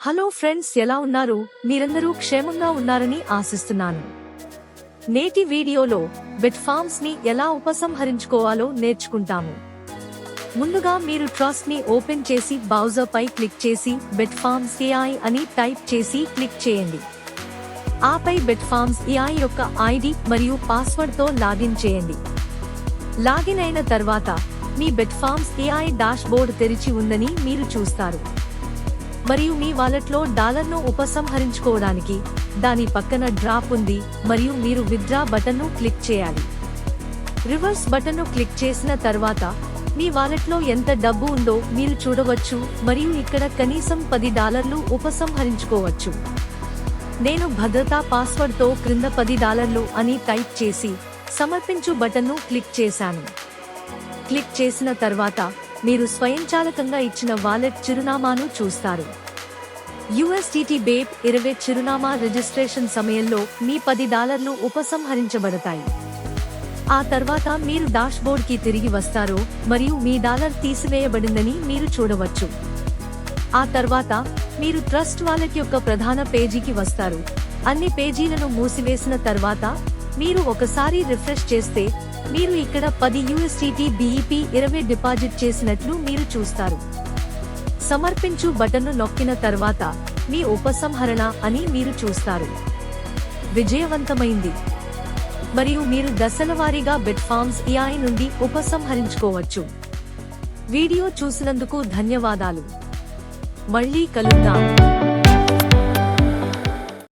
Hello friends, ఎలా ఉన్నారు? మీరందరూ క్షేమంగా ఉన్నారని ఆశిస్తున్నాను. నేటి వీడియోలో బిట్ఫార్మ్స్ ని ఎలా ఉపసంహరించుకోవాలో నేర్చుకుంటాము. ముందుగా మీరు ట్రస్ట్ ని ఓపెన్ చేసి బ్రౌజర్ పై క్లిక్ చేసి బిట్ఫార్మ్స్ AI అని టైప్ చేసి క్లిక్ చేయండి. ఆపై బిట్ఫార్మ్స్ AI యొక్క ఐడి మరియు పాస్వర్డ్ తో లాగిన్ చేయండి. లాగిన్ అయిన తర్వాత మీ బిట్ఫార్మ్స్ AI డాష్బోర్డ్ తెరిచి ఉందని మీరు చూస్తారు. మరియు మీ వాలెట్లో డాలర్ను ఉపసంహరించుకోవడానికి దాని పక్కన డ్రాప్ ఉంది మరియు మీరు విత్డ్రా బటన్ను క్లిక్ చేయాలి. రివర్స్ బటన్ను క్లిక్ చేసిన తర్వాత మీ వాలెట్లో ఎంత డబ్బు ఉందో మీరు చూడవచ్చు మరియు ఇక్కడ కనీసం $10 ఉపసంహరించుకోవచ్చు. నేను భద్రతా పాస్వర్డ్ తో క్రింద $10 అని టైప్ చేసి సమర్పించు బటన్ను క్లిక్ చేశాను. క్లిక్ చేసిన తర్వాత మీరు స్వయంచాలకంగా ఇచ్చిన వాలెట్ చిరునామాను చూస్తారు. USDT BEP 20 చిరునామా రిజిస్ట్రేషన్ సమయంలో మీ $10 ఉపసంహరించబడతాయి. ఆ తర్వాత మీరు డాష్బోర్డ్ కి తిరిగి వస్తారు మరియు మీ డాలర్ తీసివేయబడిందని మీరు చూడవచ్చు. ఆ తర్వాత మీరు ట్రస్ట్ వాలెట్ యొక్క ప్రధాన పేజీకి వస్తారు. అన్ని పేజీలను మూసివేసిన తర్వాత మీరు ఒకసారి రిఫ్రెష్ చేస్తే మీరు ఇక్కడ 10 USDT BEP 20 డిపాజిట్ చేసినట్లు మీరు చూస్తారు. సమర్పించు బటన్ను నొక్కిన తర్వాత మీ ఉపసంహరణ అని మీరు చూస్తారు. విజయవంతమైంది మరియు మీరు దశలవారీగా బిట్ఫార్మ్స్ AI నుండి ఉపసంహరించుకోవచ్చు. వీడియో చూసినందుకు ధన్యవాదాలు. మళ్ళీ కలుద్దాం.